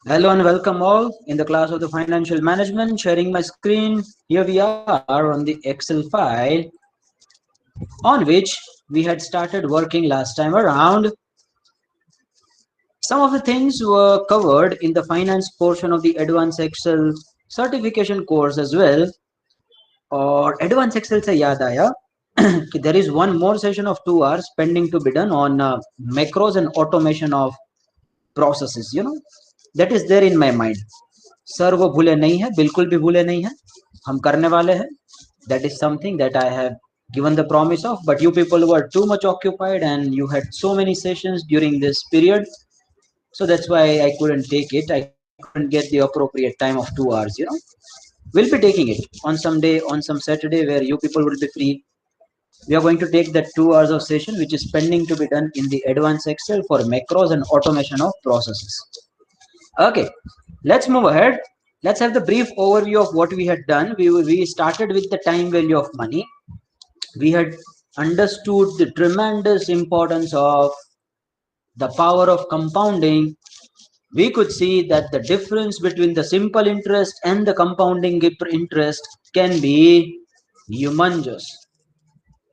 Hello and welcome all in the class of the financial management. Sharing my screen. Here we are on the Excel file on which we had started working last time around. Some of the things were covered in the finance portion of the Advanced Excel certification course as well. और Advanced Excel से याद आया कि there is one more session of 2 hours pending to be done on macros and automation of processes. That is there in my mind. Sir वो भूले नहीं है, बिल्कुल भी भूले नहीं है, हम करने वाले हैं. That is something that I have given the promise of, but you people were too much occupied and you had so many sessions during this period, so that's why I couldn't take it. I couldn't get the appropriate time of 2 hours. We'll be taking it on some day, on some Saturday where you people will be free. We are going to take that 2 hours of session which is pending to be done in the Advanced Excel for macros and automation of processes. Okay, let's move ahead. Let's have the brief overview of what we had done. We started with the time value of money. We had understood the tremendous importance of the power of compounding. We could see that the difference between the simple interest and the compounding interest can be humongous.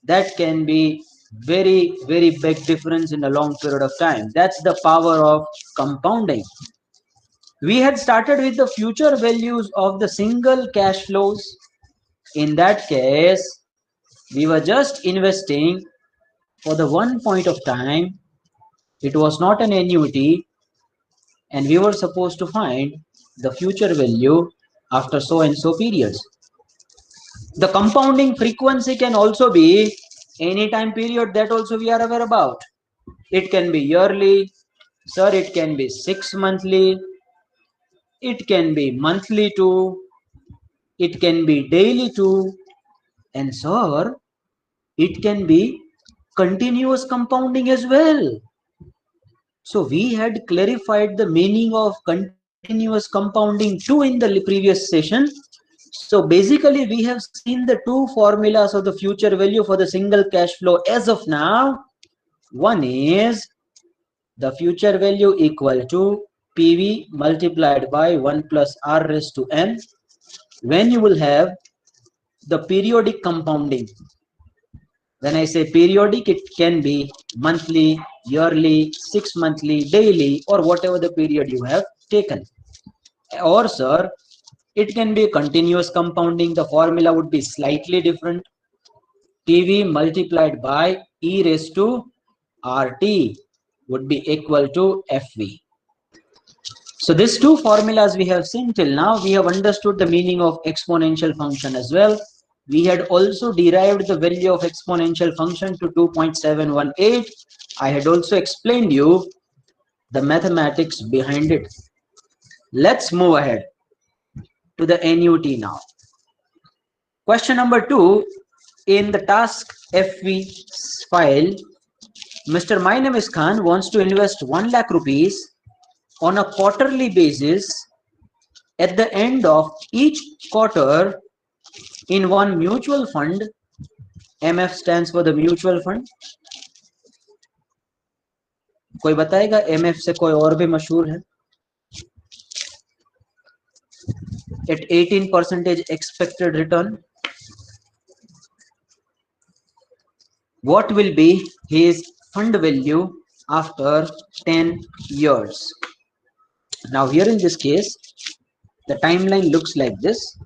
That can be very big difference in a long period of time. That's the power of compounding. We had started with the future values of the single cash flows. In that case, we were just investing for the one point of time. It was not an annuity, and we were supposed to find the future value after so and so periods. The compounding frequency can also be any time period, that also we are aware about. It can be yearly, sir, it can be 6 monthly, it can be monthly too, it can be daily too, and sir, it can be continuous compounding as well. So we had clarified the meaning of continuous compounding too in the previous session. So basically we have seen the two formulas of the future value for the single cash flow as of now. One is the future value equal to PV multiplied by 1 plus R raised to N when you will have the periodic compounding. When I say periodic, it can be monthly, yearly, 6 monthly, daily, or whatever the period you have taken. Or sir, it can be continuous compounding. The formula would be slightly different. PV multiplied by E raised to RT would be equal to FV. So these two formulas we have seen till now. We have understood the meaning of exponential function as well. We had also derived the value of exponential function to 2.718. I had also explained you the mathematics behind it. Let's move ahead to the annuity now. Question number 2, in the task FV file, Mr. My name is Khan wants to invest 1 lakh rupees on a quarterly basis at the end of each quarter in one mutual fund. MF stands for the mutual fund. कोई बताएगा MF से कोई और भी मशहूर है? At 18% expected return, what will be his fund value after 10 years? Now here in this case, the timeline looks like this.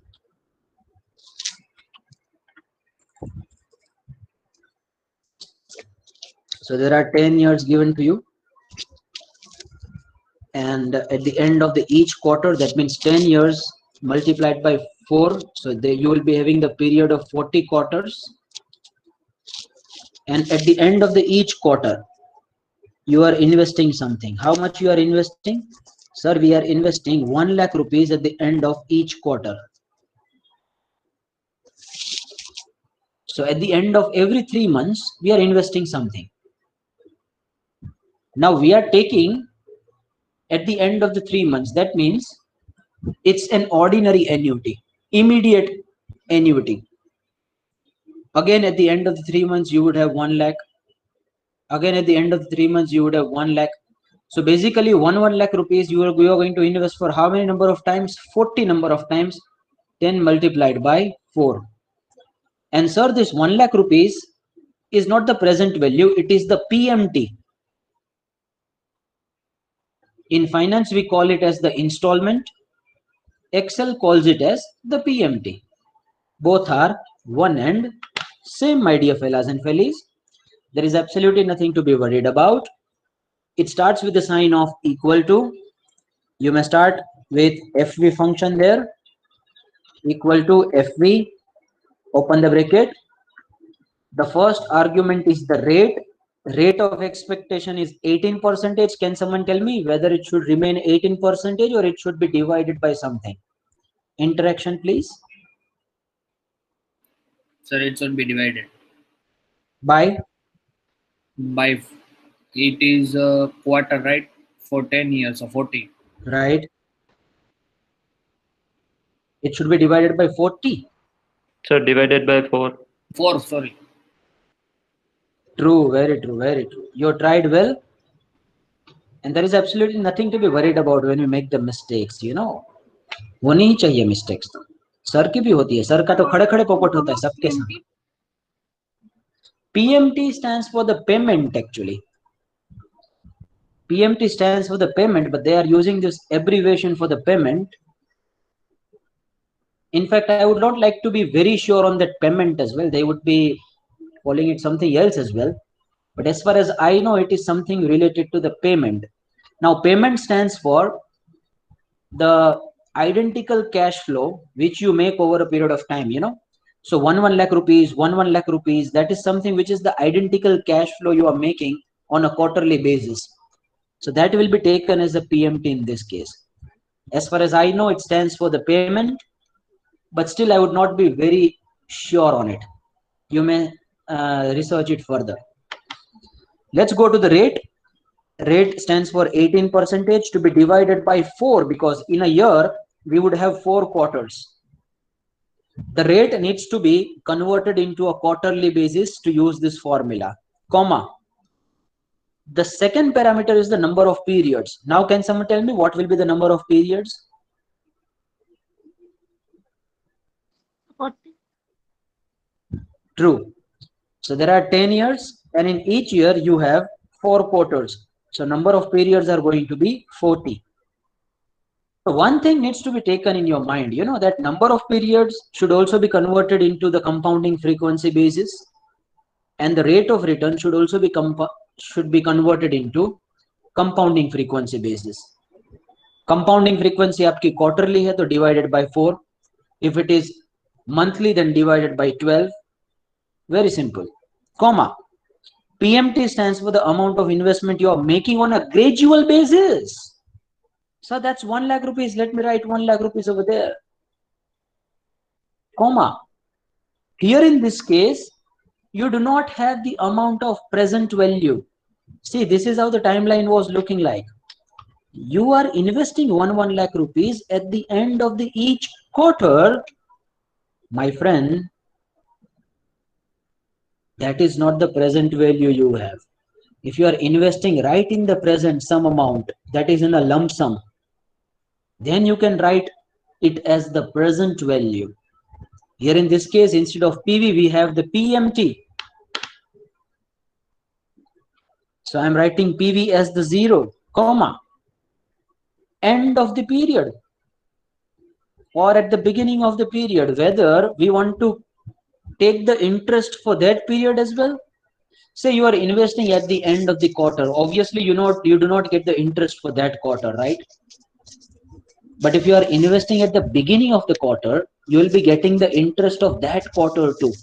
So there are 10 years given to you, and at the end of the each quarter, that means 10 years multiplied by 4, so you will be having the period of 40 quarters, and at the end of the each quarter you are investing something. How much you are investing? Sir, we are investing 1 lakh rupees at the end of each quarter. So at the end of every 3 months we are investing something. Now we are taking at the end of the 3 months, that means it's an ordinary annuity, immediate annuity. Again at the end of the 3 months you would have 1 lakh. Again at the end of the 3 months you would have 1 lakh. So basically 1 lakh rupees you are going to invest for how many number of times? 40 number of times. 10 multiplied by 4. And sir, this 1 lakh rupees is not the present value, it is the PMT. In finance we call it as the installment. Excel calls it as the PMT. Both are one and same, my dear fellas and fellies. There is absolutely nothing to be worried about. It starts with the sign of equal to. You may start with FV function there. Equal to FV. Open the bracket. The first argument is the rate. Rate of expectation is 18%. Can someone tell me whether it should remain 18% or it should be divided by something? Interaction, please. Sir, it should be divided By it is a quarter, right? For 10 years or 40. right. It should be divided by 40. So divided by 4. 4, sorry. True, very true, very true. You tried well. And there is absolutely nothing to be worried about when you make the mistakes, you know. होनी ही चाहिए mistakes तो sir की भी होती है sir का तो खड़े खड़े पोपट होता है सबके साथ PMT stands for the payment actually PMT stands for the payment but they are using this abbreviation for the payment. In fact, I would not like to be very sure on that payment as well. They would be calling it something else as well, but as far as I know it is something related to the payment. Now payment stands for the identical cash flow which you make over a period of time, you know. So 1 lakh rupees, 1 lakh rupees, that is something which is the identical cash flow you are making on a quarterly basis. So that will be taken as a PMT in this case. As far as I know, it stands for the payment, but still I would not be very sure on it. You may research it further. Let's go to the rate. Rate stands for 18% to be divided by 4 because in a year we would have 4 quarters. The rate needs to be converted into a quarterly basis to use this formula, comma. The second parameter is the number of periods. Now can someone tell me what will be the number of periods? 40. True. So there are 10 years and in each year you have 4 quarters. So number of periods are going to be 40. So one thing needs to be taken in your mind, you know, that number of periods should also be converted into the compounding frequency basis, and the rate of return should also be converted into compounding frequency basis. Compounding frequency आपकी quarterly है तो divided by 4. If it is monthly then divided by 12. Very simple. Comma. PMT stands for the amount of investment you are making on a gradual basis. So that's 1 lakh rupees. Let me write 1 lakh rupees over there. Comma. Here in this case, you do not have the amount of present value. See, this is how the timeline was looking like. You are investing 1 lakh rupees at the end of the each quarter. My friend, that is not the present value you have. If you are investing right in the present some amount, that is in a lump sum, then you can write it as the present value. Here in this case, instead of PV, we have the PMT. So I'm writing PV as the 0, comma, end of the period or at the beginning of the period, whether we want to take the interest for that period as well. Say you are investing at the end of the quarter. Obviously, you do not get the interest for that quarter, right? But if you are investing at the beginning of the quarter, you will be getting the interest of that quarter too.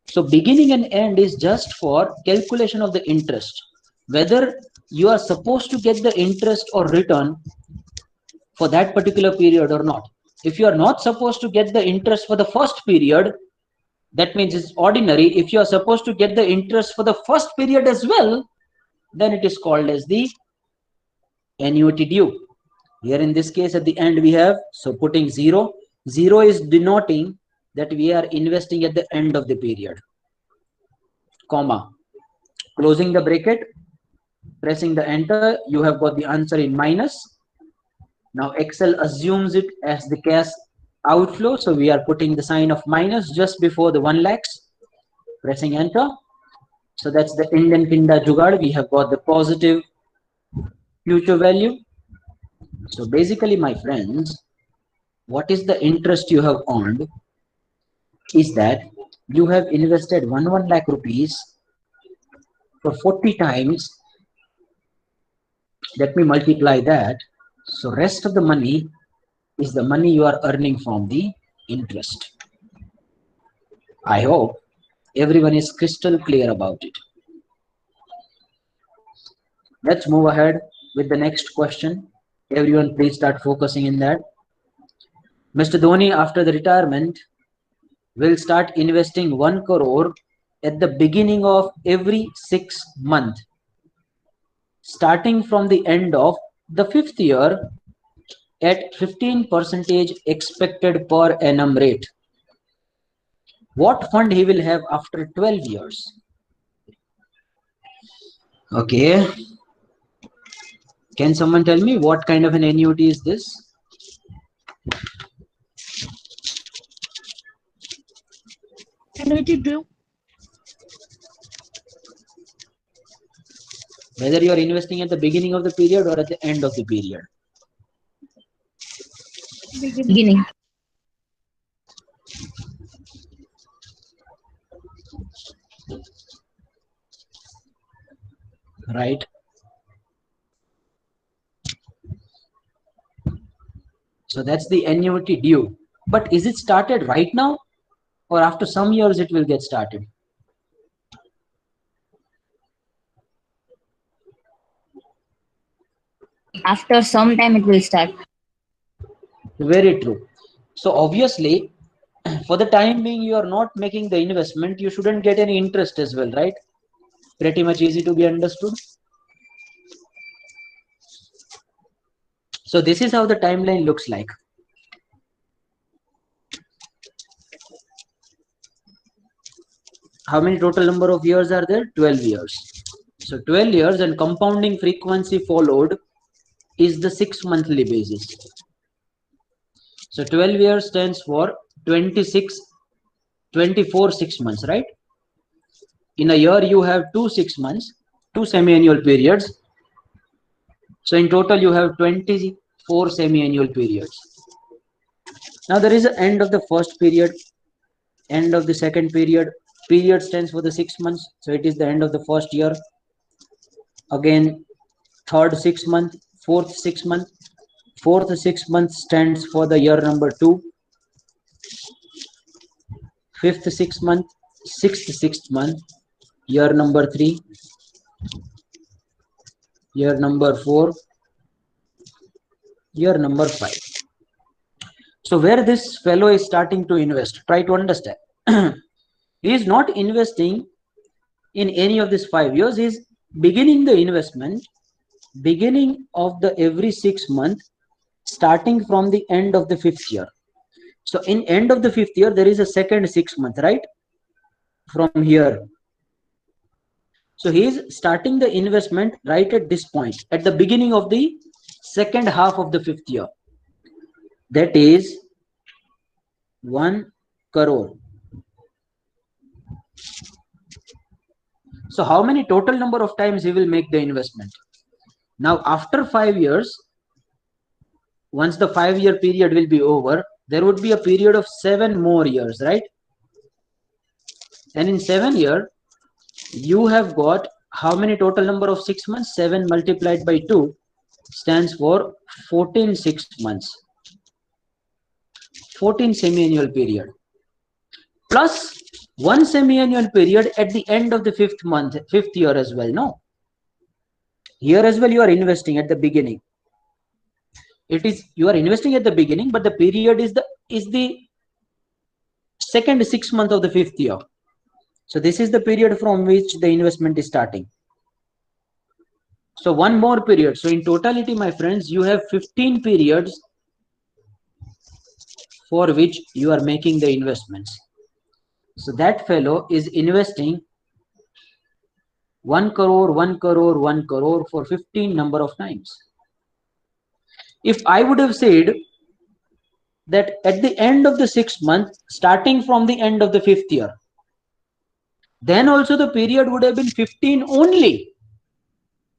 So beginning and end is just for calculation of the interest, whether you are supposed to get the interest or return for that particular period or not. If you are not supposed to get the interest for the first period, that means it's ordinary. If you are supposed to get the interest for the first period as well, then it is called as the annuity due. Here in this case at the end we have, so putting 0. 0 is denoting that we are investing at the end of the period, comma. Closing the bracket, pressing the enter, you have got the answer in minus. Now Excel assumes it as the cash outflow, so we are putting the sign of minus just before the 1 lakhs, pressing enter. So that's the Indian Pinda Jugaad. We have got the positive future value. So basically, my friends, what is the interest you have earned is that you have invested 1 lakh rupees for 40 times. Let me multiply that. So rest of the money is the money you are earning from the interest. I hope everyone is crystal clear about it. Let's move ahead with the next question. Everyone please start focusing in that. Mr. Dhoni, after the retirement, will start investing 1 crore at the beginning of every 6 months, starting from the end of the 5th year at 15% expected per annum rate. What fund he will have after 12 years? Okay. Can someone tell me what kind of an annuity is this? Annuity due. Whether you are investing at the beginning of the period or at the end of the period. Beginning. Right. So that's the annuity due. But is it started right now or after some years it will get started? After some time it will start. Very true. So obviously, for the time being, you are not making the investment. You shouldn't get any interest as well, right? Pretty much easy to be understood. So this is how the timeline looks like. How many total number of years are there? 12 years. So 12 years and compounding frequency followed is the 6 monthly basis. So 12 years stands for 24 6 months, right? In a year, you have 2 6 months, 2 semi-annual periods. So in total, you have 24 semi-annual periods. Now there is an end of the first period, end of the second period. Period stands for the 6 months. So it is the end of the first year. Again, third 6 month, fourth 6 month. Fourth 6 month stands for the year number 2. Fifth 6 month, sixth month, year number 3. Year number 4. Year number 5. So where this fellow is starting to invest, try to understand. He is not investing in any of these 5 years. He is beginning the investment, beginning of the every 6 months, starting from the end of the 5th year. So in end of the 5th year, there is a second 6 month, right? From here. So he is starting the investment right at this point, at the beginning of the second half of the 5th year. That is 1 crore. So how many total number of times he will make the investment? Now after 5 years, once the 5-year period will be over, there would be a period of 7 more years, right? And in 7 years, you have got how many total number of 6 months? 7 multiplied by 2 stands for 14 6 months. 14 semi-annual period. Plus 1 semi-annual period at the end of the 5th month, 5th year as well, no? Here as well you are investing at the beginning. It is, you are investing at the beginning, but the period is the second 6 month of the 5th year. So this is the period from which the investment is starting. So one more period. So in totality, my friends, you have 15 periods for which you are making the investments. So that fellow is investing 1 crore, 1 crore, 1 crore for 15 number of times. If I would have said that at the end of the 6th month, starting from the end of the 5th year, then also the period would have been 15 only.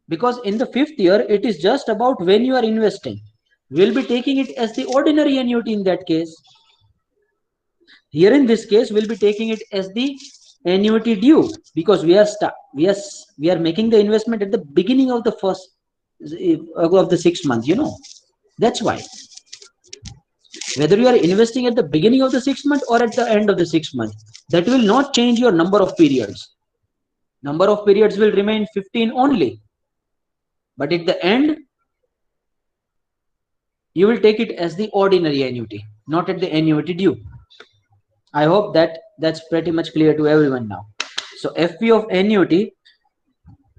Because in the 5th year, it is just about when you are investing. We'll be taking it as the ordinary annuity in that case. Here in this case, we'll be taking it as the annuity due, because we are making the investment at the beginning of the first of the 6th month, you know. That's why. Whether you are investing at the beginning of the 6th month or at the end of the 6th month, that will not change your number of periods. Number of periods will remain 15 only. But at the end, you will take it as the ordinary annuity, not at the annuity due. I hope that's pretty much clear to everyone now. So FP of annuity,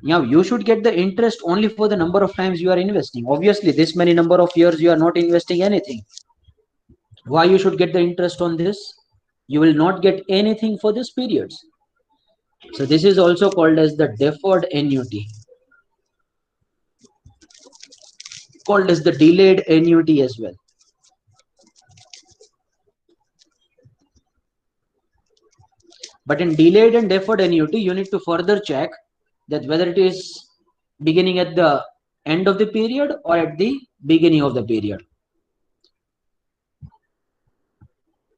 now you should get the interest only for the number of times you are investing. Obviously, this many number of years you are not investing anything. Why you should get the interest on this? You will not get anything for this periods. So this is also called as the deferred annuity, called as the delayed annuity as well. But in delayed and deferred annuity, you need to further check that whether it is beginning at the end of the period or at the beginning of the period.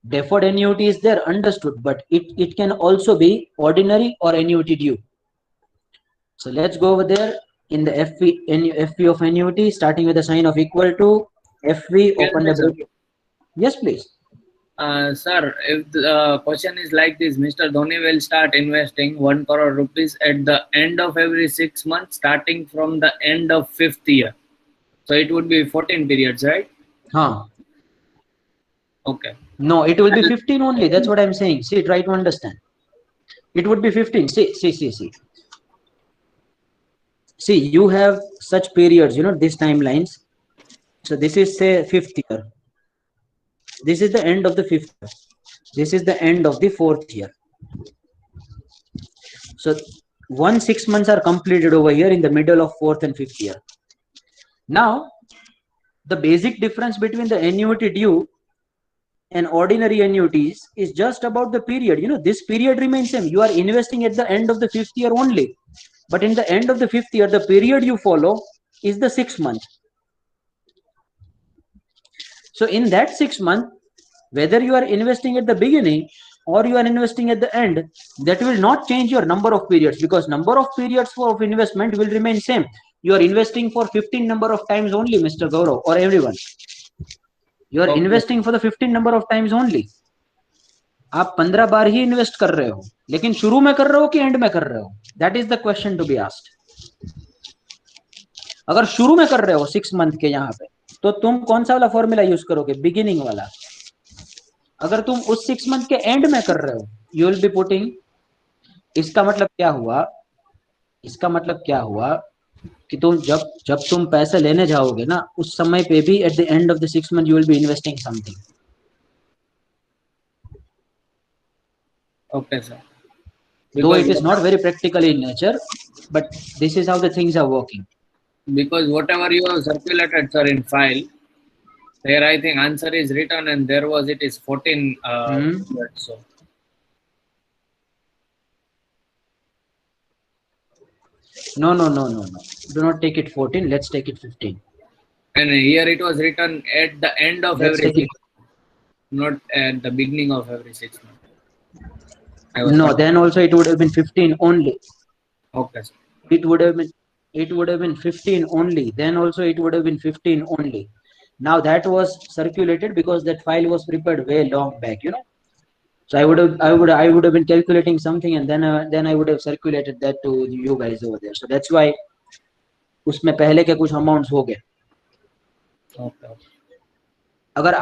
Deferred annuity is there, understood, but it can also be ordinary or annuity due. So let's go over there in the FP of annuity, starting with a sign of equal to FV, open the bracket. Yes, please. Sir, if the question is like this, Mr. Dhoni will start investing 1 crore rupees at the end of every 6 months, starting from the end of 5th year. So it would be 14 periods, right? Huh. Okay. No, it will be 15 only. That's what I'm saying. See, try to understand. It would be 15. See. See, you have such periods, you know, these timelines. So this is, say, 5th year. This is the end of the 5th year. This is the end of the 4th year. So 6 months are completed over here in the middle of 4th and 5th year. Now, the basic difference between the annuity due and ordinary annuities is just about the period. You know, this period remains same. You are investing at the end of the 5th year only. But in the end of the 5th year, the period you follow is the 6th month. So in that 6th month, whether you are investing at the beginning or you are investing at the end, that will not change your number of periods, because number of periods of investment will remain same. You are investing for 15 number of times only, Mr. Gaurav, or everyone. You are investing for the 15 number of times only. आप 15 बार ही invest कर रहे हो, लेकिन शुरू में कर रहे हो कि एंड में कर रहे हो? That is the question to be asked. अगर शुरू में कर रहे हो 6 मंथ के यहाँ पे, तो तुम कौन सा वाला फॉर्मूला यूज करोगे? बिगिनिंग वाला. अगर तुम उस 6 मंथ के एंड में कर रहे हो, यू विल बी पुटिंग. इसका मतलब क्या हुआ? इसका मतलब क्या हुआ कि तुम जब तुम पैसे लेने जाओगे ना, उस समय पे भी at the end of the 6 month you will be investing something. Okay, sir. Though it is not very practical in nature, but this is how the things are working. Because whatever you have circulated, sir, in file, there I think answer is written and there was it is 14 periods, so. No. Do not take it 14. Let's take it 15. And here it was written at the end of Let's every take 6 months, not at the beginning of every 6 months. No, then also it would have been 15 only. Okay, sir. It would have been 15 only. Then also it would have been 15 only. Now that was circulated because that file was prepared way long back, you know. So I would have been calculating something, and then I would have circulated that to you guys over there. So that's why उसमें पहले के कुछ amounts हो गए. Okay. अगर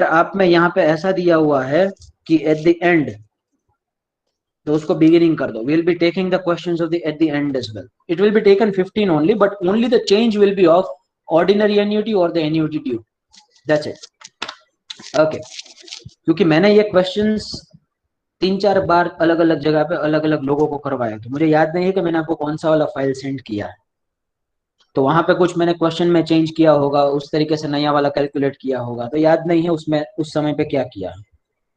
आप में यहाँ पे ऐसा दिया हुआ है कि at the end, तो उसको beginning कर दो. We will be taking the questions of at the end as well. It will be taken 15 only, but only the change will be of ordinary annuity or the annuity due. That's it. Okay. क्योंकि मैंने ये questions 3-4 बार अलग अलग जगह पे अलग अलग लोगों को करवाया, तो मुझे याद नहीं है कि मैंने आपको कौन सा वाला फाइल सेंड किया है। तो वहां पे कुछ मैंने क्वेश्चन में चेंज किया होगा, उस तरीके से नया वाला कैलकुलेट किया होगा, तो याद नहीं है उसमें उस समय पे क्या किया,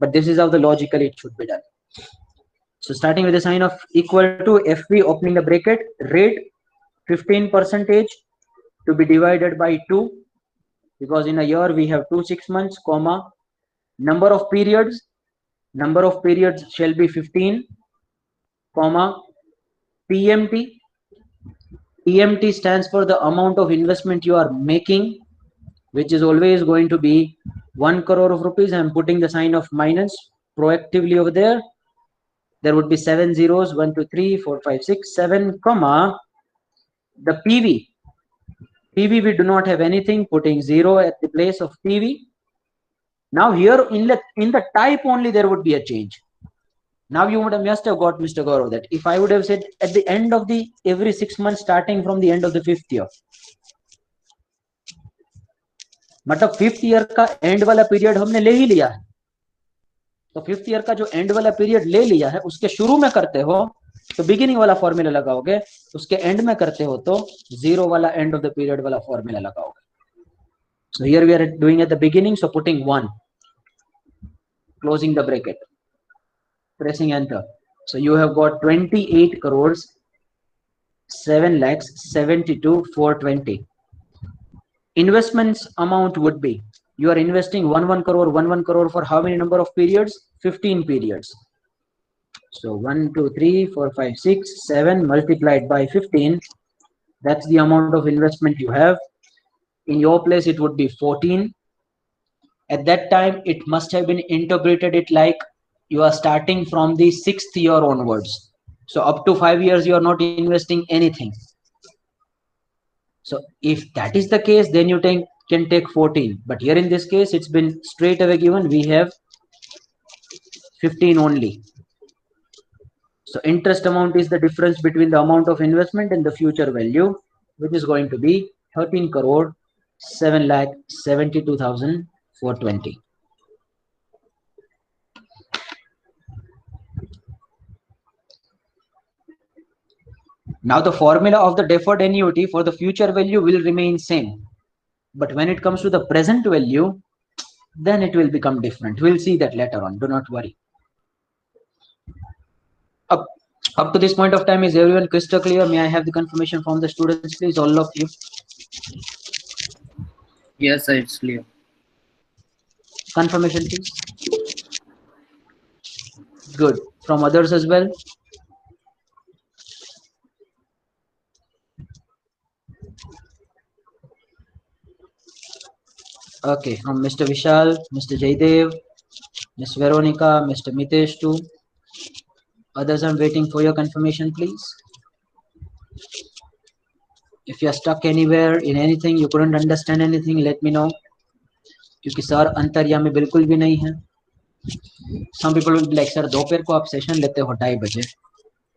but this is how the logically it should be done. So starting with the sign of equal to FV opening the bracket, rate 15% to be divided by 2, because in a year we have 2 6 months, comma, number of periods shall be 15, comma, PMT. PMT stands for the amount of investment you are making, which is always going to be 1 crore of rupees. I am putting the sign of minus proactively over there. There would be 7 zeros, 1 2 3 4 5 6 7, comma, the PV we do not have anything, putting 0 at the place of PV. Now here in the type only there would be a change. Now you must have got, Mr. Gaurav, that if I would have said at the end of the every 6 months starting from the end of the 5th year, मतलब 5th year का end वाला period हमने ले ही लिया है, तो 5th year का जो end वाला period ले लिया है उसके शुरू में करते हो तो beginning वाला formula लगाओगे, उसके end में करते हो तो 0 वाला end of the period वाला formula लगाओगे. So here we are doing at the beginning, so putting 1, closing the bracket, pressing enter. So you have got 28 crores 7 lakhs 72,420. Investments amount would be, you are investing 1 crore for how many number of periods? 15 periods. So 1 2 3 4 5 6 7 multiplied by 15, that's the amount of investment you have. In your place it would be 14. At that time it must have been interpreted it like you are starting from the 6th year onwards, so up to 5 years you are not investing anything. So if that is the case, then you can take 14, but here in this case it's been straight away given, we have 15 only. So interest amount is the difference between the amount of investment and the future value, which is going to be 13 crore 7 lakh 72,420. Now the formula of the deferred annuity for the future value will remain same, but when it comes to the present value, then it will become different. We'll see that later on, do not worry. Up to this point of time, is everyone crystal clear? May I have the confirmation from the students, please, all of you? Yes, sir, it's clear. Confirmation, please. Good. From others as well? Okay, from Mr. Vishal, Mr. Jaydev, Ms. Veronica, Mr. Mitesh too. Others, I'm waiting for your confirmation, please. If you're stuck anywhere in anything, you couldn't understand anything, let me know. क्योंकि sir अंतर्यामी बिल्कुल भी नहीं है. Some people will be like, sir, दोपहर को आप session लेते हो 2:30 बजे,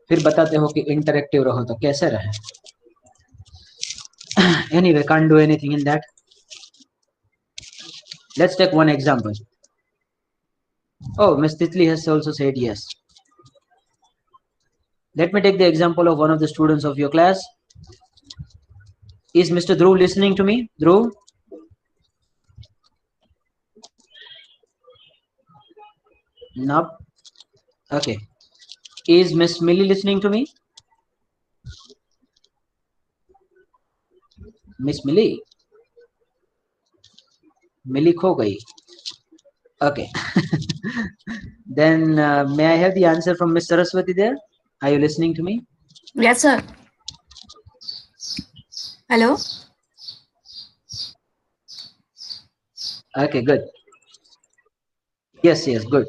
फिर बताते हो कि इंटरेक्टिव रहो, तो कैसे रहे? Anyway, can't do anything in that. Let's take one example. Oh, Ms. Titli has also said yes. Let me take the example of one of the students of your class. Is Mr. Dhruv listening to me? Dhruv? Nope. Okay. Is Miss Millie listening to me? Miss Millie? Millie kho gayi. Okay. Then may I have the answer from Miss Saraswati there? Are you listening to me? Yes, sir. Hello? Okay, good. Yes, good.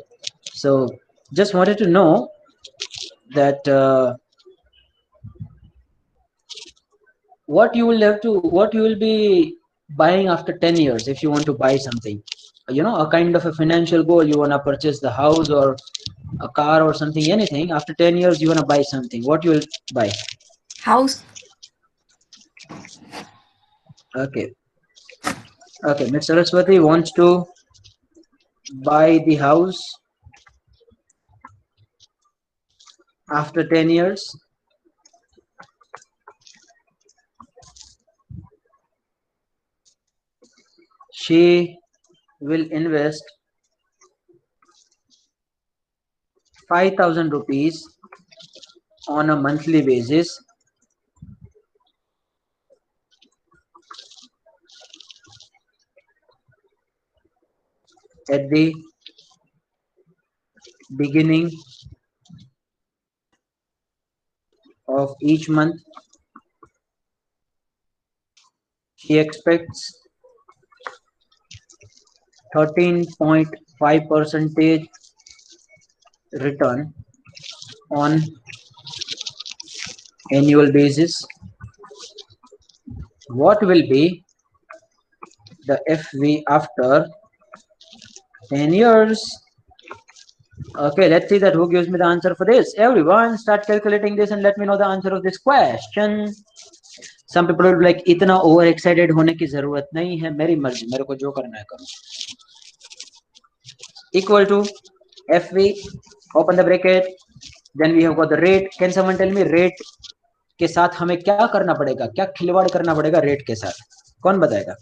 So just wanted to know that what you will be buying after 10 years if you want to buy something, you know, a kind of a financial goal, you want to purchase the house or a car or something, anything. After 10 years you want to buy something, what you will buy? House. Okay, Ms. Saraswati wants to buy the house after 10 years, she will invest 5,000 rupees on a monthly basis at the beginning of each month. She expects 13.5% return on annual basis. What will be the FV after 10 years? Okay, let's see that who gives me the answer for this. Everyone start calculating this and let me know the answer of this question. Some people will be like, इतना over excited होने की जरूरत नहीं है, मेरी मर्जी, मेरे को जो करना है करो. Equal to FV, open the bracket, then we have got the rate. Can someone tell me rate के साथ हमें क्या करना पड़ेगा, क्या खिलवाड़ करना पड़ेगा रेट के साथ? कौन बताएगा?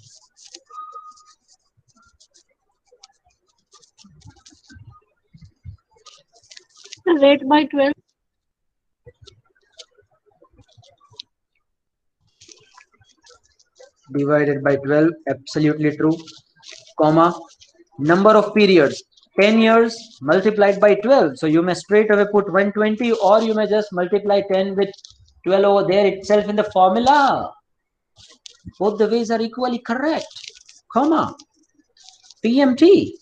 Rate by 12. Divided by 12, absolutely true. Comma, number of periods, 10 years multiplied by 12. So you may straight away put 120, or you may just multiply 10 with 12 over there itself in the formula. Both the ways are equally correct. Comma, PMT.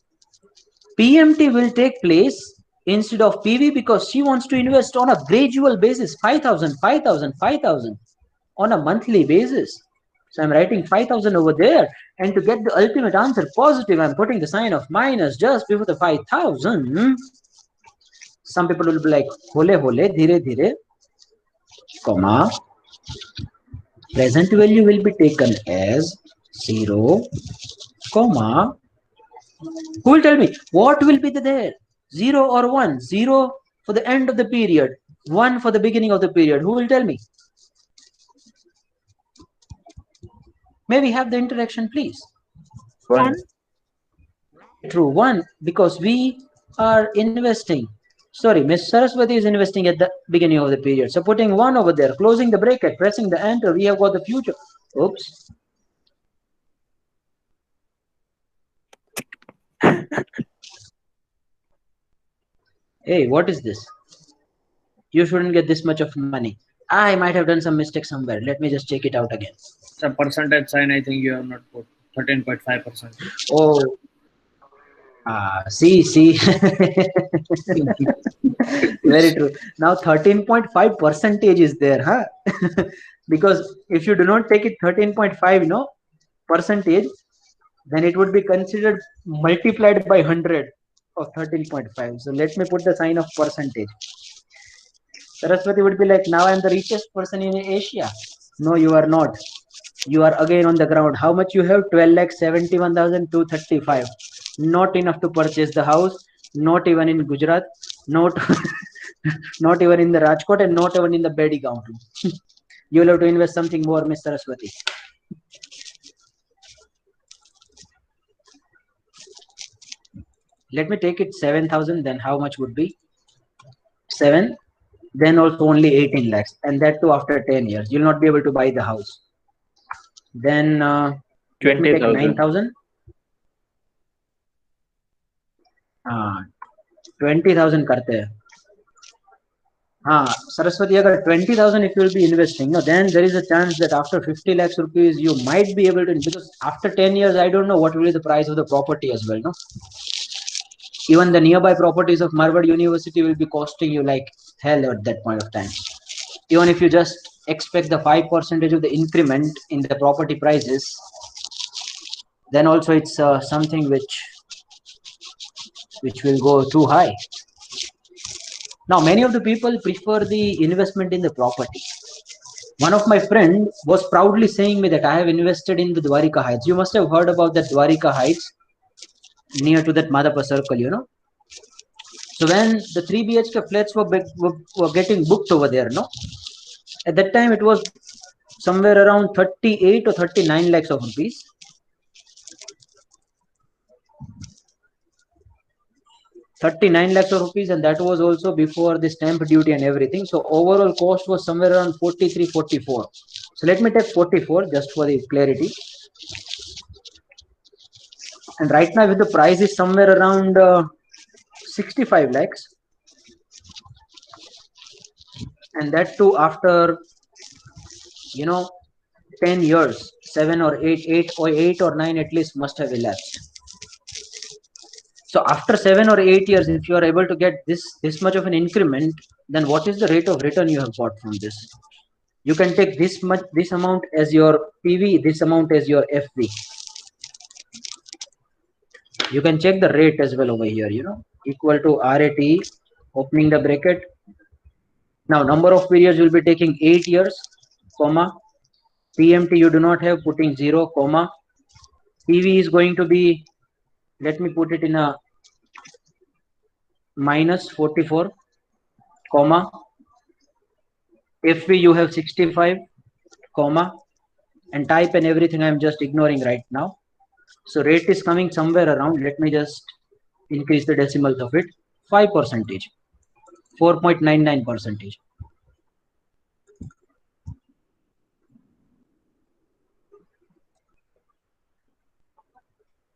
PMT will take place instead of PV because she wants to invest on a gradual basis, 5,000, 5,000, 5,000 on a monthly basis. So I'm writing 5,000 over there, and to get the ultimate answer positive, I'm putting the sign of minus just before the 5,000. Some people will be like, hole hole, dhire dhire, comma, present value will be taken as 0, comma, who will tell me what will be there? 0 or 1? 0 for the end of the period, 1 for the beginning of the period. Who will tell me? May we have the interaction, please? 1. True, 1, because we are investing. Sorry, Miss Saraswati is investing at the beginning of the period. So putting 1 over there, closing the bracket, pressing the enter, we have got the future. Oops. Hey, what is this? You shouldn't get this much of money. I might have done some mistake somewhere. Let me just check it out again. The percentage sign, I think you have not put 13.5%. Oh, see. Very true. Now 13.5% is there, huh? Because if you do not take it 13.5, percentage, then it would be considered multiplied by 100 of 13.5. So let me put the sign of percentage. Saraswati would be like, now I'm the richest person in Asia. No, you are not. You are again on the ground. How much you have? 12,71,235. Not enough to purchase the house. Not even in Gujarat. Not even in the Rajkot, and not even in the Bedi County. You will have to invest something more, Miss Saraswati. Let me take it 7,000. Then how much would be? 7. Then also only 18 lakhs, and that too after 10 years. You'll not be able to buy the house. Then 20,000. 9,000. 20,000 करते हैं. Saraswati, agar 20,000 if you will be investing, then there is a chance that after 50 lakhs rupees you might be able to, because after 10 years I don't know what will be the price of the property as well. Even the nearby properties of Marward University will be costing you like hell at that point of time. Even if you just expect the 5% of the increment in the property prices, then also it's something which will go too high. Now, many of the people prefer the investment in the property. One of my friends was proudly saying me that I have invested in the Dwarika Heights. You must have heard about that Dwarika Heights near to that Madhapa circle, So when the 3 BHK flats were getting booked over there, no, at that time it was somewhere around 38 or 39 lakhs of rupees. 39 lakhs of rupees, and that was also before the stamp duty and everything. So overall cost was somewhere around 43, 44. So let me take 44 just for the clarity. And right now, with the price is somewhere around 65 lakhs, and that too after 10 years, 7 or 8 or 9 at least must have elapsed. So after 7 or 8 years, if you are able to get this much of an increment, then what is the rate of return you have got from this? You can take this amount as your PV, this amount as your FV. You can check the rate as well over here, equal to RAT, opening the bracket. Now number of periods will be taking 8 years, comma. PMT you do not have, putting 0, comma. PV is going to be, let me put it in a minus 44, comma. FV you have 65, comma, and type and everything I'm just ignoring right now. So rate is coming somewhere around, let me just increase the decimals of it, 5%, 4.99%.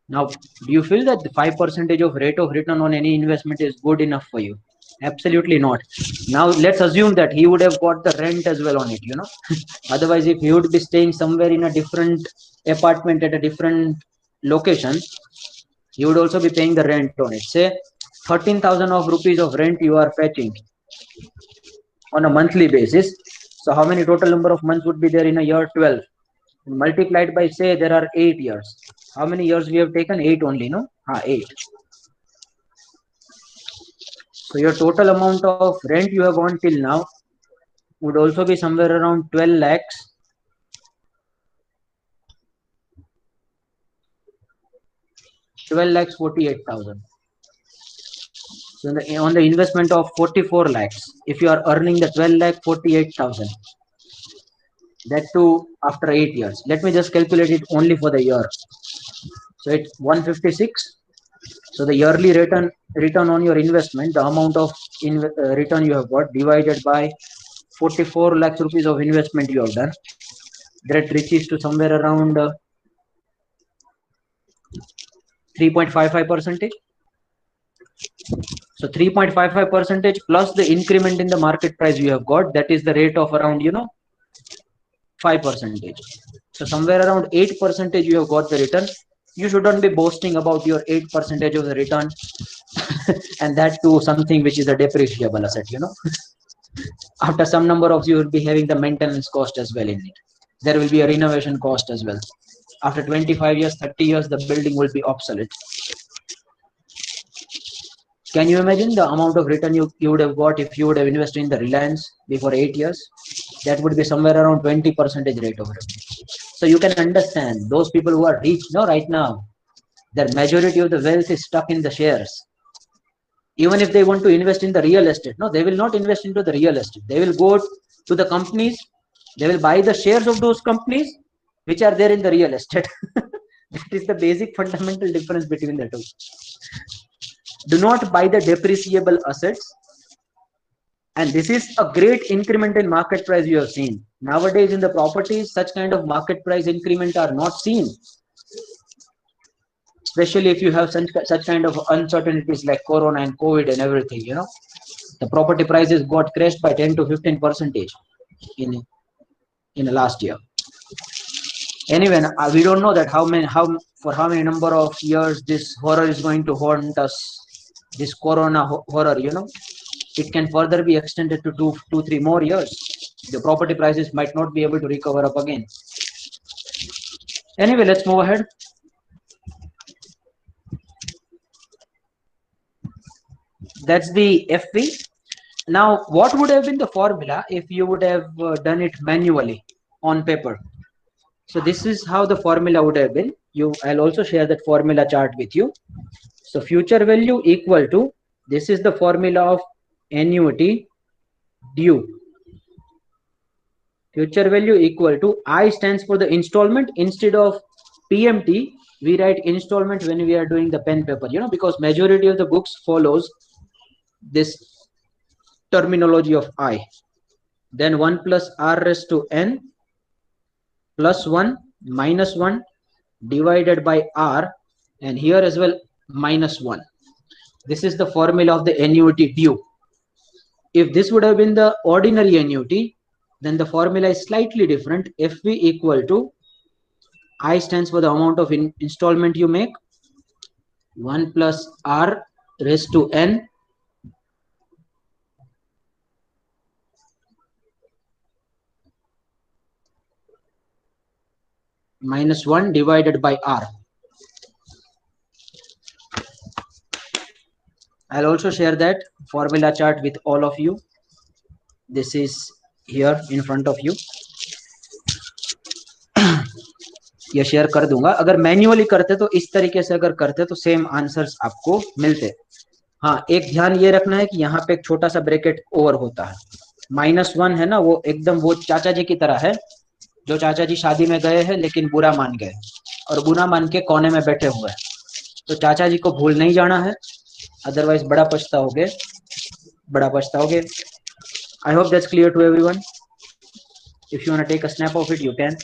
Now, do you feel that the 5% of rate of return on any investment is good enough for you? Absolutely not. Now, let's assume that he would have got the rent as well on it, Otherwise, if he would be staying somewhere in a different apartment at a different location, he would also be paying the rent on it. Say 13,000 of rupees of rent you are fetching on a monthly basis. So how many total number of months would be there in a year? 12. Multiplied by, say, there are 8 years. How many years we have taken? 8 only, no? 8. So your total amount of rent you have earned till now would also be somewhere around 12 lakhs. 12,48,000. So on the investment of 44 lakhs, if you are earning the 12,48,000, that too after 8 years. Let me just calculate it only for the year. So it's 156. So the yearly return on your investment, the amount of return you have got divided by 44 lakhs rupees of investment you have done, that reaches to somewhere around 3.55%. So 3.55% plus the increment in the market price you have got, that is the rate of around 5%. So somewhere around 8% you have got the return. You shouldn't be boasting about your 8% of the return and that too something which is a depreciable asset, After some number of you will be having the maintenance cost as well in it. There will be a renovation cost as well. After 25 years, 30 years, the building will be obsolete. Can you imagine the amount of return you would have got if you would have invested in the Reliance before 8 years? That would be somewhere around 20% rate of return. So you can understand those people who are rich right now, their majority of the wealth is stuck in the shares. Even if they want to invest in the real estate, they will not invest into the real estate. They will go to the companies, they will buy the shares of those companies which are there in the real estate. That is the basic fundamental difference between the two. Do not buy the depreciable assets. And this is a great increment in market price you have seen. Nowadays in the properties, such kind of market price increment are not seen. Especially if you have such kind of uncertainties like Corona and COVID and everything, the property prices got crashed by 10 to 15% in the last year. Anyway, we don't know that for how many number of years this horror is going to haunt us. This Corona horror, it can further be extended to 2-3 more years. The property prices might not be able to recover up again. Anyway, let's move ahead. That's the FV. Now, what would have been the formula if you would have done it manually on paper? So this is how the formula would have been. I'll also share that formula chart with you. So future value equal to This is the formula of annuity due. Future value equal to I stands for the installment. Instead of PMT, we write installment when we are doing the pen paper, because majority of the books follows this terminology of I. Then 1 plus r raised to n plus 1 minus 1 divided by r, and here as well minus 1. This is the formula of the annuity due. If this would have been the ordinary annuity, then the formula is slightly different. FV equal to I stands for the amount of installment you make, 1 plus r raised to n minus 1 divided by r. I'll also share that formula chart with all of you. This is here in front of you. ये share कर दूंगा. अगर manually करते तो इस तरीके से अगर करते तो सेम आंसर्स आपको मिलते. हाँ, एक ध्यान ये रखना है कि यहाँ पे एक छोटा सा ब्रैकेट ओवर होता है. -1 है ना, वो एकदम वो चाचा जी की तरह है, जो चाचा जी शादी में गए हैं लेकिन बुरा मान गए और बुरा मान के कोने में बैठे हुए हैं. तो चाचा जी को भूल नहीं जाना है, अदरवाइज बड़ा पछताओगे, बड़ा पछताओगे. I hope that's clear to everyone. If you want to take a snap of it, you can.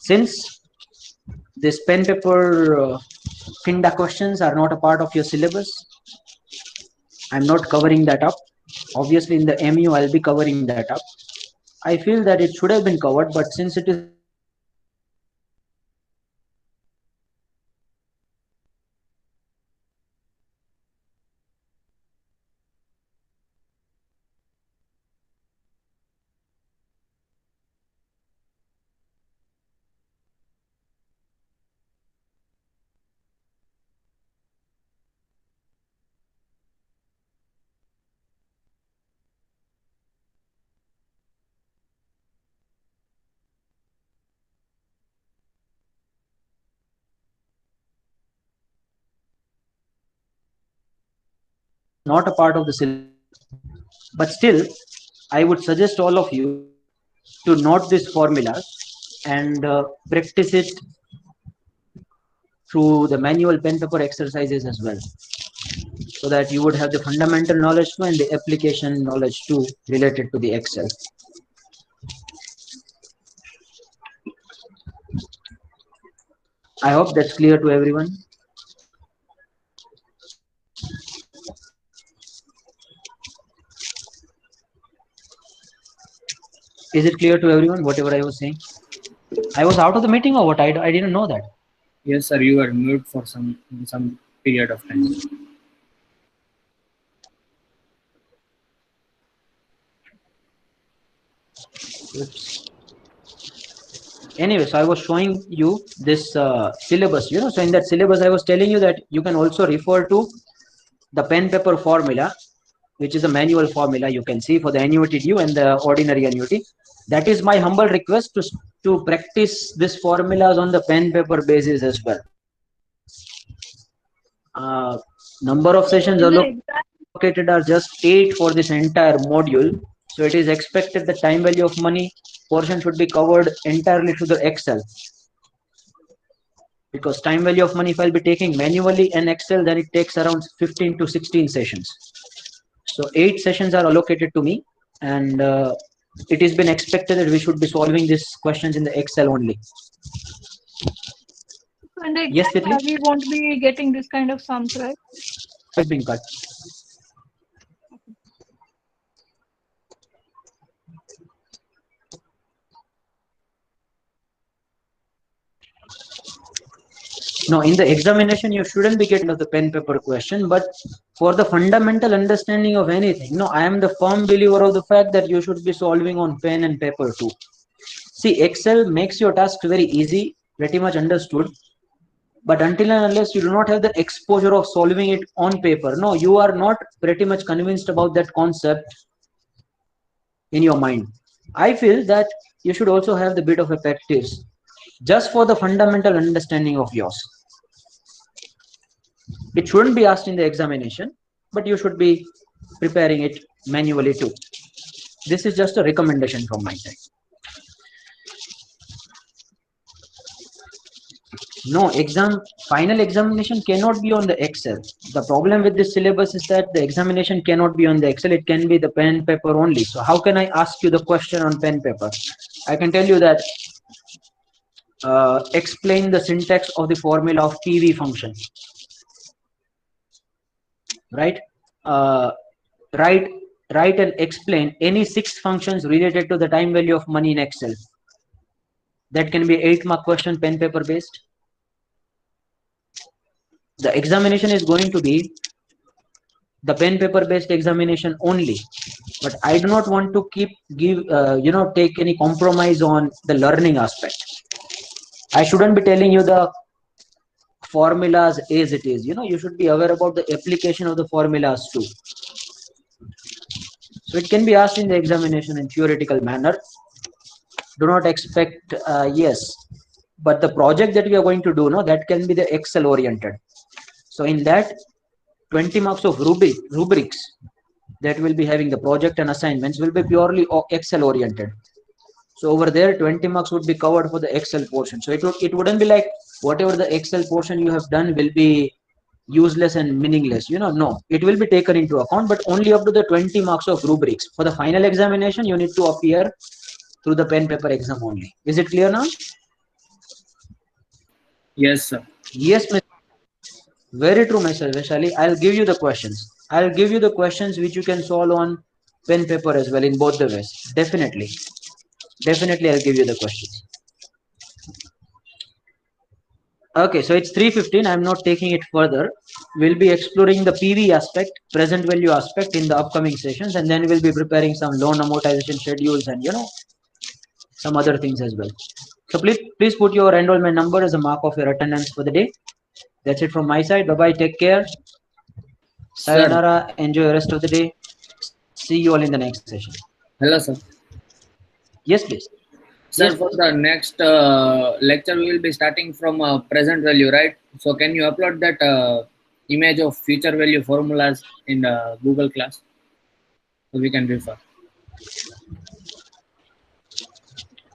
Since this pen paper Kinda questions are not a part of your syllabus, I'm not covering that up. Obviously in the MU I'll be covering that up. I feel that it should have been covered, but since it is not a part of the syllabus, but still I would suggest all of you to note these formulas and practice it through the manual pen paper exercises as well, so that you would have the fundamental knowledge too and the application knowledge too related to the Excel. I hope that's clear to everyone. Is it clear to everyone whatever I was saying? I was out of the meeting or what? I didn't know that. Yes, sir. You were mute for some period of time. Oops. Anyway, so I was showing you this syllabus, so in that syllabus I was telling you that you can also refer to the pen paper formula, which is a manual formula you can see for the annuity due and the ordinary annuity. That is my humble request to practice these formulas on the pen paper basis as well. Number of sessions allocated are just 8 for this entire module. So it is expected the time value of money portion should be covered entirely through the Excel. Because time value of money, if I'll be taking manually in Excel, then it takes around 15 to 16 sessions. So 8 sessions are allocated to me, and it has been expected that we should be solving these questions in the Excel only. And Yes, Titli? we won't be getting this kind of sums, right? It's been cut. No, in the examination, you shouldn't be getting the pen paper question, but for the fundamental understanding of anything, no, I am the firm believer of the fact that you should be solving on pen and paper too. See, Excel makes your task very easy, pretty much understood, but until and unless you do not have the exposure of solving it on paper, no, you are not pretty much convinced about that concept in your mind. I feel that you should also have the bit of a practice just for the fundamental understanding of yours. It shouldn't be asked in the examination, but you should be preparing it manually too. This is just a recommendation from my side. No, final examination cannot be on the Excel. The problem with this syllabus is that the examination cannot be on the Excel. It can be the pen paper only. So how can I ask you the question on pen paper? I can tell you that explain the syntax of the formula of PV function. Right? Write and explain any 6 functions related to the time value of money in Excel. That can be 8-mark question, pen paper based. The examination is going to be the pen paper based examination only, but I do not want to take any compromise on the learning aspect. I shouldn't be telling you the formulas as it is. You should be aware about the application of the formulas too. So it can be asked in the examination in theoretical manner. Do not expect yes, but the project that we are going to do, that can be the Excel oriented. So in that 20 marks of rubrics that will be having the project and assignments will be purely Excel oriented. So over there 20 marks would be covered for the Excel portion. So it wouldn't be like whatever the Excel portion you have done will be useless and meaningless. No, it will be taken into account, but only up to the 20 marks of rubrics. For the final examination, you need to appear through the pen paper exam only. Is it clear now? Yes, sir. Yes, Mr. Very true, Mr. Vaishali. I'll give you the questions. I'll give you the questions which you can solve on pen paper as well in both the ways. Definitely, I'll give you the questions. Okay, so it's 3:15. I'm not taking it further. We'll be exploring the PV aspect, present value aspect in the upcoming sessions, and then we'll be preparing some loan amortization schedules and some other things as well. So please put your enrollment number as a mark of your attendance for the day. That's it from my side. Bye-bye. Take care. Sayonara. Enjoy the rest of the day. See you all in the next session. Hello, sir. Yes, please. Sir, Yes, for the next lecture, we will be starting from present value, right? So can you upload that image of future value formulas in Google Class so we can refer?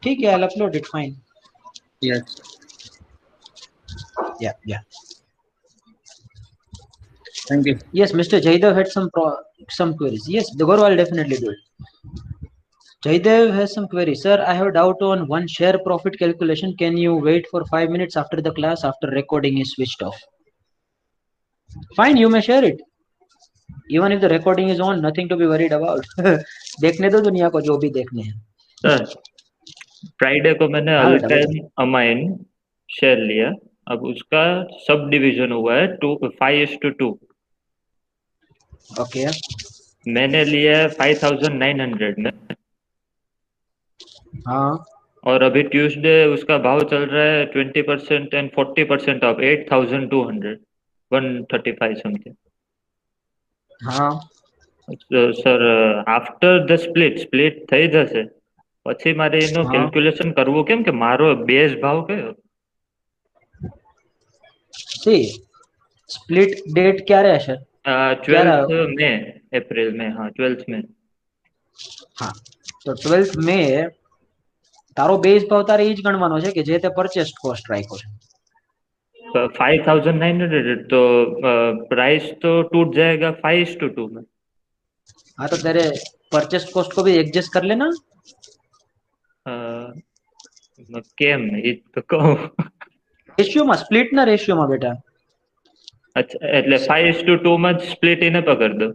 Okay, I'll upload it. Fine. Yes. Yeah. Thank you. Yes, Mr. Jaidev had some queries. Yes, the Gaurav, I'll definitely do it. Jaidev has some queries. Sir, I have a doubt on one share profit calculation. Can you wait for 5 minutes after the class after recording is switched off? Fine, you may share it. Even if the recording is on, nothing to be worried about. देखने दो दुनिया को जो भी देखने हैं. Sir Friday को मैंने अल्केन अमाइन शेयर लिया. अब उसका सब डिवीजन हुआ है 5:2. ओके. मैंने लिया है 5,900 में. हाँ. और अभी ट्यूसडे उसका भाव चल रहा है 20% एंड 40% ऑफ 8,200 135 समथिंग. हाँ. સર આફ્ટર ધ સ્પ્લિટ થઈ જશે પછી મારે એનો કેલ્ક્યુલેશન કરવું કેમ કે મારો બેઝ ભાવ કયો? See, split date ક્યારે હશે? 12th મે એપ્રિલ મે. હા, 12th મે. હા, તો 12th મે તારો બેઝ ભાવ તારે ઈ જ ગણવાનો છે કે જે તે પરચેસ કોસ્ટ રાખ્યો છે. 5,900 तो प्राइस तो टूट जाएगा 5:2 में. हाँ, तो तेरे परचेस कॉस्ट को भी एडजस्ट कर लेना. કેમ એ તો કહું. રેશિયોમાં, સ્પ્લિટના રેશિયોમાં બેટા. અચ્છા, એટલે 5:2 માં જ સ્પ્લિટ એને પકડ દો.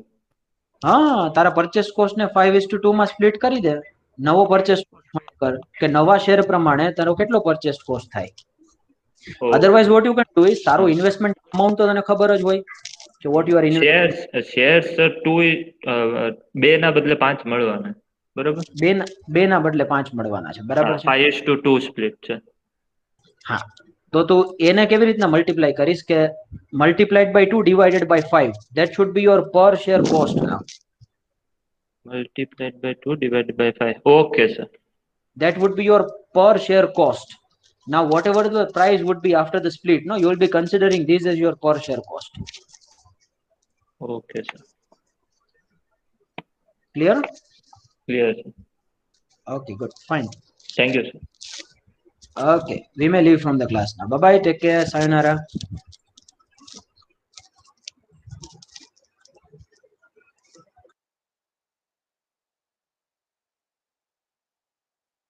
હા, તારા પરચેસ કોસ્ટ ને 5:2 માં સ્પ્લિટ કરી દે. નવો પરચેસ કોસ્ટ કર કે નવા શેર પ્રમાણે તારો કેટલો પરચેસ કોસ્ટ થાય. Otherwise what you can do is તારો ઇન્વેસ્ટમેન્ટ અમાઉન્ટ તો તને ખબર જ હોય કે વોટ યુ આર શેર્સ 2 ના બદલે 5 મળવાના. બરાબર? 2 ના બદલે 5 મળવાના છે. બરાબર છે. 5:2 સ્પ્લિટ છે. હા, તો તું એને કેવી રીતના મલ્ટીપ્લાય કરીશ કે multiplied by 2 divided by 5 that should be your per share cost now. Multiplied by 2 divided by 5. Okay, sir. That would be your per share cost. Now whatever the price would be after the split, no, you will be considering this as your per share cost. Okay, sir. Clear? Clear, sir. Okay, good, fine. Thank you, sir. Okay, we may leave from the class now. Bye bye, take care, sayonara.